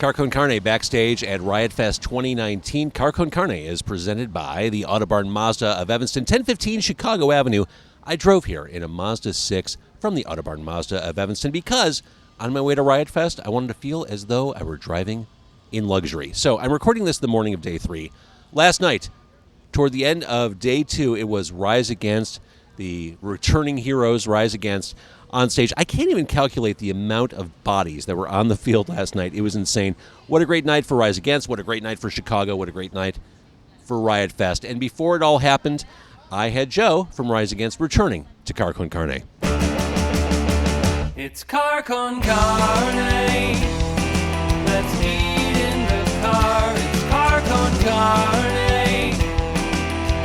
Car Con Carne backstage at Riot Fest 2019. Car Con Carne is presented by the Autobarn Mazda of Evanston, 1015 Chicago Avenue. I drove here in a Mazda 6 from the Autobarn Mazda of Evanston because on my way to Riot Fest, I wanted to feel as though I were driving in luxury. So I'm recording this the morning of day 3. Last night, toward the end of day 2, it was Rise Against, the returning heroes Rise Against on stage. I can't even calculate the amount of bodies that were on the field last night. It was insane. What a great night for Rise Against. What a great night for Chicago. What a great night for Riot Fest. And before it all happened, I had Joe from Rise Against returning to Car Con Carne. It's Car Con Carne. Let's eat in the car. It's Car Con Carne.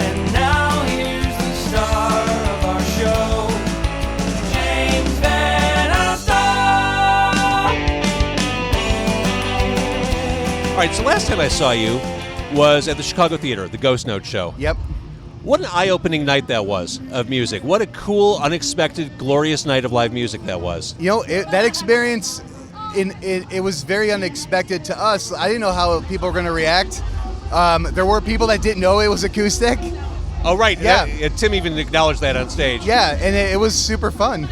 And now here's the star of our show, James Van Alstyne. All right, so last time I saw you was at the Chicago Theater, the Ghost Note show. Yep. What an eye-opening night that was of music. What a cool, unexpected, glorious night of live music that was. You know, that experience, it was very unexpected to us. I didn't know how people were going to react. There were people that didn't know it was acoustic. Oh, right. Yeah. Tim even acknowledged that on stage. Yeah, and it was super fun.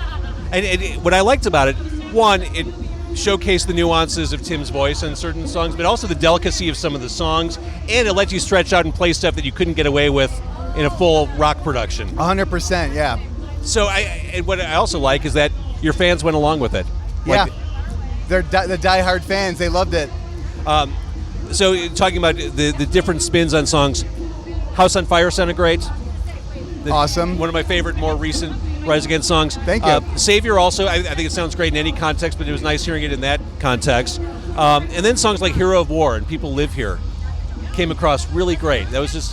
And what I liked about it, one, it showcased the nuances of Tim's voice on certain songs, but also the delicacy of some of the songs, and it let you stretch out and play stuff that you couldn't get away with in a full rock production. 100%, yeah. So what I also like is that your fans went along with it. Yeah, they're the diehard fans. They loved it. So talking about the different spins on songs, House on Fire sounded great. Awesome. One of my favorite, more recent Rise Against songs. Thank you. Savior also, I think it sounds great in any context, but it was nice hearing it in that context. And then songs like Hero of War and People Live Here came across really great. That was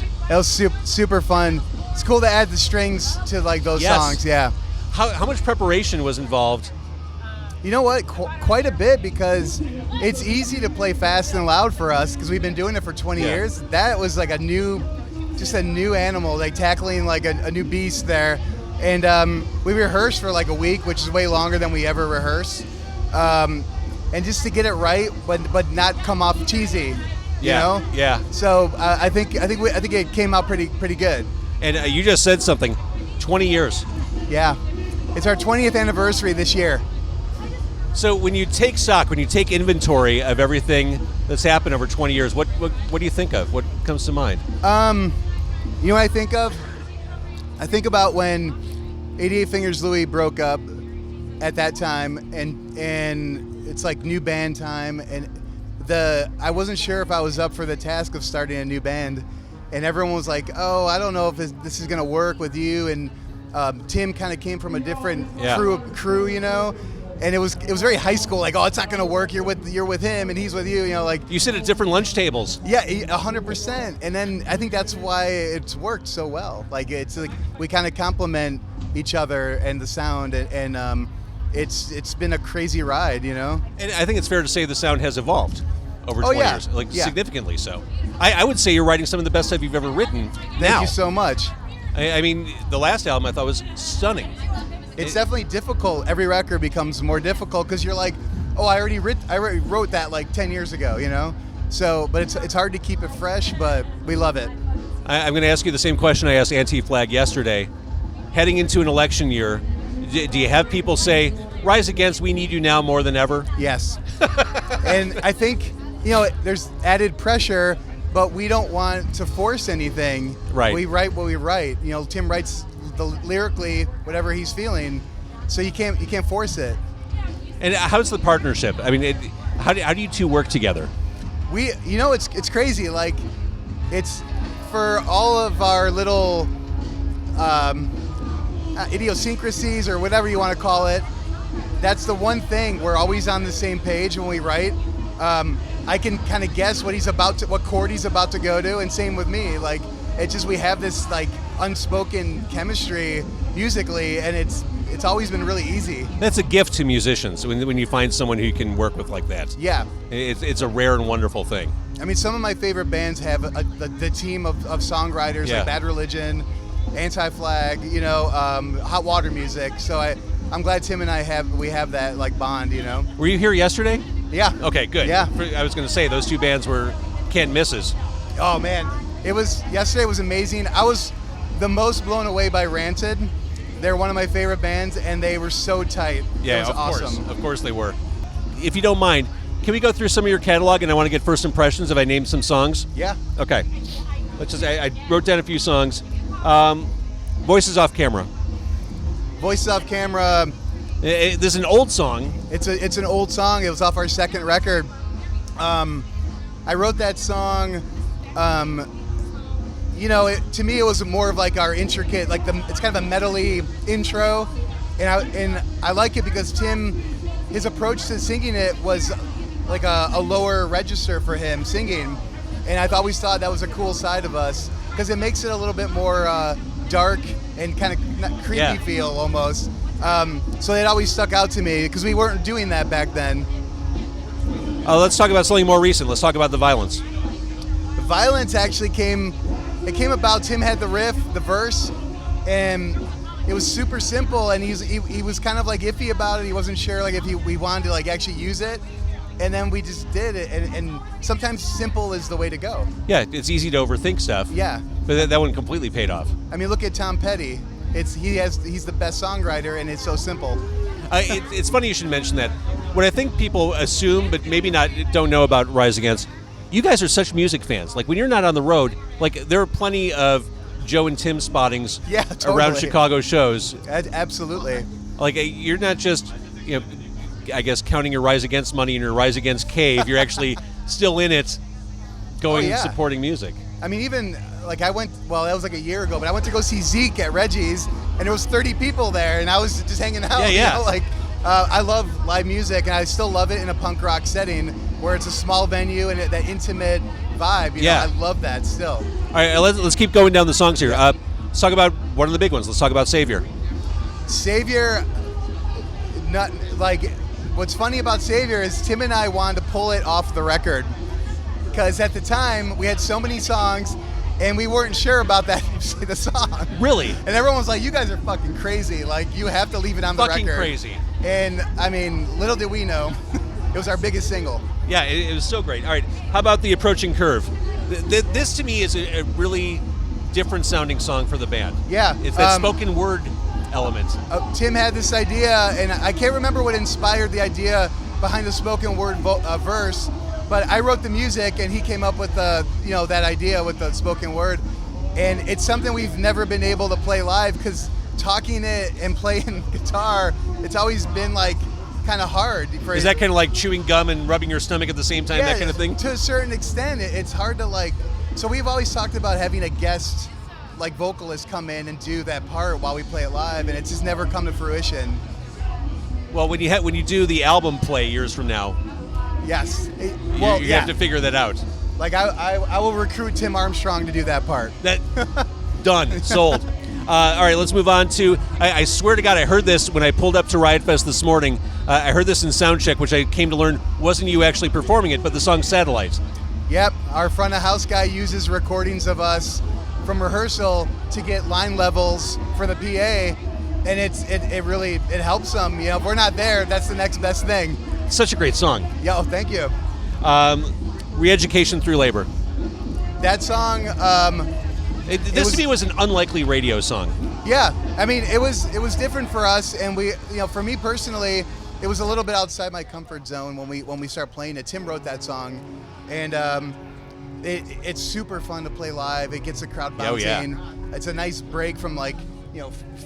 super fun. It's cool to add the strings to like those songs. Yeah. How much preparation was involved? You know what? Quite a bit, because it's easy to play fast and loud for us because we've been doing it for 20 years. That was like a new animal, like tackling like a new beast there. And we rehearsed for like a week, which is way longer than we ever rehearse. And just to get it right, but not come off cheesy. You know? Yeah. So I think it came out pretty good. And you just said something. 20 years. Yeah, it's our 20th anniversary this year. So when you take stock, when you take inventory of everything that's happened over 20 years, what do you think of? What comes to mind? You know what I think of? I think about when 88 Fingers Louie broke up at that time, and it's like new band time, and I wasn't sure if I was up for the task of starting a new band, and everyone was like, "Oh, I don't know if this is gonna work with you." And Tim kind of came from a different crew, you know, and it was very high school. Like, "Oh, it's not gonna work. You're with him, and he's with you." You know, like you sit at different lunch tables. Yeah, 100%. And then I think that's why it's worked so well. Like it's like we kind of complement each other and the sound, and it's been a crazy ride, you know. And I think it's fair to say the sound has evolved over 20 years, significantly so. I would say you're writing some of the best stuff you've ever written now. Thank you so much. I mean, the last album I thought was stunning. It's definitely difficult. Every record becomes more difficult because you're like, oh, I already wrote that like 10 years ago, you know. So, but it's hard to keep it fresh, but we love it. I'm going to ask you the same question I asked Anti-Flag yesterday. Heading into an election year, do you have people say, "Rise Against, we need you now more than ever"? Yes. And I think, you know, there's added pressure, but we don't want to force anything. Right. We write what we write. You know, Tim writes lyrically whatever he's feeling, so you can't force it. And how's the partnership? I mean, how do you two work together? You know, it's crazy. Like, it's for all of our little idiosyncrasies or whatever you want to call it. That's the one thing, we're always on the same page when we write. I can kind of guess what chord he's about to go to, and same with me. Like, it's just we have this like unspoken chemistry musically, and it's always been really easy. That's a gift to musicians when you find someone who you can work with like that. Yeah, it's a rare and wonderful thing. I mean, some of my favorite bands have the team of songwriters like Bad Religion, Anti-Flag, you know, Hot Water Music. So I'm glad Tim and I have that like bond, you know. Were you here yesterday? Yeah. Okay, good. Yeah. I was going to say those two bands were can't misses. Oh man, yesterday was amazing. I was the most blown away by Ranted. They're one of my favorite bands, and they were so tight. Yeah, it was awesome. Of course they were. If you don't mind, can we go through some of your catalog, and I want to get first impressions if I name some songs? Yeah. Okay. I wrote down a few songs. Voices Off Camera. Voices Off Camera. This is an old song. It's an old song. It was off our second record. I wrote that song. To me, it was more of like our intricate, it's kind of a metally intro, and I like it because Tim, his approach to singing it was like a lower register for him singing, and I always thought that was a cool side of us because it makes it a little bit more dark and kind of creepy feel almost. So it always stuck out to me because we weren't doing that back then. Let's talk about something more recent. Let's talk about The Violence. The Violence actually came about. Tim had the riff, the verse, and it was super simple. And he was kind of like iffy about it. He wasn't sure like if we wanted to like actually use it. And then we just did it. And sometimes simple is the way to go. Yeah, it's easy to overthink stuff. Yeah. But that one completely paid off. I mean, look at Tom Petty. He's the best songwriter, and it's so simple. It's funny you should mention that. What I think people assume, but maybe don't know about Rise Against, you guys are such music fans. Like when you're not on the road, like there are plenty of Joe and Tim spottings around Chicago shows. Absolutely. Like you're not just, I guess counting your Rise Against money in your Rise Against cave. You're actually still in it, going and supporting music. I mean, even like that was like a year ago, but I went to go see Zeke at Reggie's, and there was 30 people there, and I was just hanging out. Yeah. I love live music, and I still love it in a punk rock setting where it's a small venue and that intimate vibe. I love that still. All right, let's keep going down the songs here. Let's talk about one of the big ones. Let's talk about Savior. Savior, not like what's funny about Savior is Tim and I wanted to pull it off the record because at the time we had so many songs. And we weren't sure about that, the song. Really? And everyone was like, you guys are fucking crazy. Like, you have to leave it on the record. Fucking crazy. And, I mean, little did we know, it was our biggest single. Yeah, it was so great. All right, how about The Approaching Curve? This, to me, is a really different sounding song for the band. Yeah. It's that spoken word element. Tim had this idea, and I can't remember what inspired the idea behind the spoken word verse, but I wrote the music, and he came up with that idea with the spoken word. And it's something we've never been able to play live because talking it and playing guitar, it's always been like kind of hard. Is that kind of like chewing gum and rubbing your stomach at the same time, that kind of thing? To a certain extent, it's hard to like. So we've always talked about having a guest like vocalist come in and do that part while we play it live, and it's just never come to fruition. Well, when you do the album play years from now. Yes. You have to figure that out. Like I will recruit Tim Armstrong to do that part. That done, sold. All right, let's move on to. I swear to God, I heard this when I pulled up to Riot Fest this morning. I heard this in soundcheck, which I came to learn wasn't you actually performing it, but the song "Satellite." Yep, our front of house guy uses recordings of us from rehearsal to get line levels for the PA, and it really helps them. If we're not there, that's the next best thing. Such a great song. Yeah, oh, thank you. Re-Education Through Labor. That song. To me was an unlikely radio song. Yeah, I mean it was different for us, and we for me personally, it was a little bit outside my comfort zone when we start playing it. Tim wrote that song, and it's super fun to play live. It gets the crowd bouncing. Oh, yeah. It's a nice break from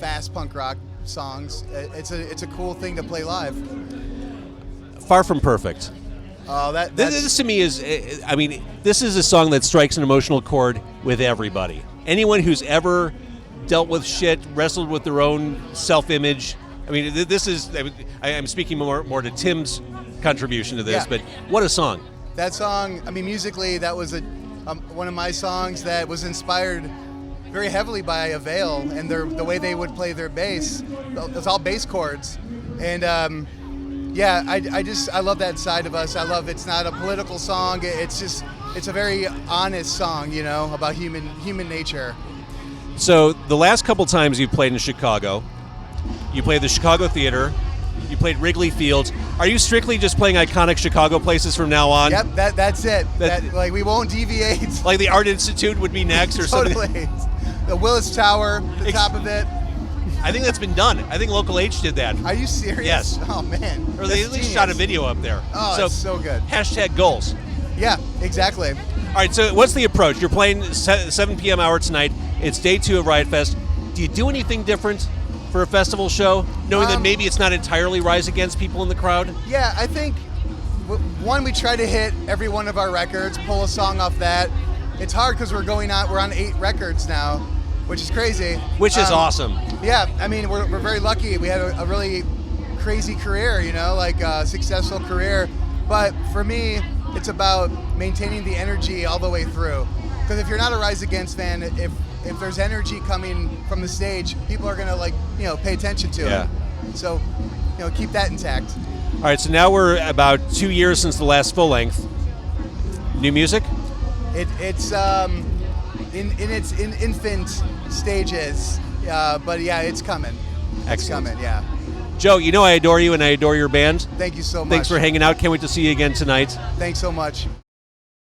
fast punk rock songs. It's a cool thing to play live. Far From Perfect. Oh, this to me is, this is a song that strikes an emotional chord with everybody. Anyone who's ever dealt with shit, wrestled with their own self-image. I mean, this is, I'm speaking more to Tim's contribution to this, but what a song. That song, musically, that was one of my songs that was inspired very heavily by Avail and the way they would play their bass. It was all bass chords. And I love that side of us. I love it's not a political song. It's a very honest song, about human nature. So the last couple times you've played in Chicago, you played the Chicago Theater, You played Wrigley Field. Are you strictly just playing iconic Chicago places from now on? Yep, that's it. Like we won't deviate. Like the Art Institute would be next, or something. Totally. The Willis Tower, the top of it. I think that's been done. I think Local H did that. Are you serious? Yes. Oh man. Or they at least shot a video up there. Oh, it's so good. Hashtag goals. Yeah, exactly. All right, so what's the approach? You're playing 7 p.m. hour tonight. It's day 2 of Riot Fest. Do you do anything different for a festival show, knowing that maybe it's not entirely Rise Against people in the crowd? Yeah, I think, one, we try to hit every one of our records, pull a song off that. It's hard because we're on 8 records now, which is crazy. Which is awesome. Yeah, I mean, we're very lucky. We had a really crazy career, like a successful career. But for me, it's about maintaining the energy all the way through. Because if you're not a Rise Against fan, if there's energy coming from the stage, people are gonna pay attention to it. So, keep that intact. All right, so now we're about 2 years since the last full length. New music? It's in its infant stages, but yeah, it's coming. It's coming, yeah. Joe, I adore you and I adore your band. Thank you so much. Thanks for hanging out. Can't wait to see you again tonight. Thanks so much.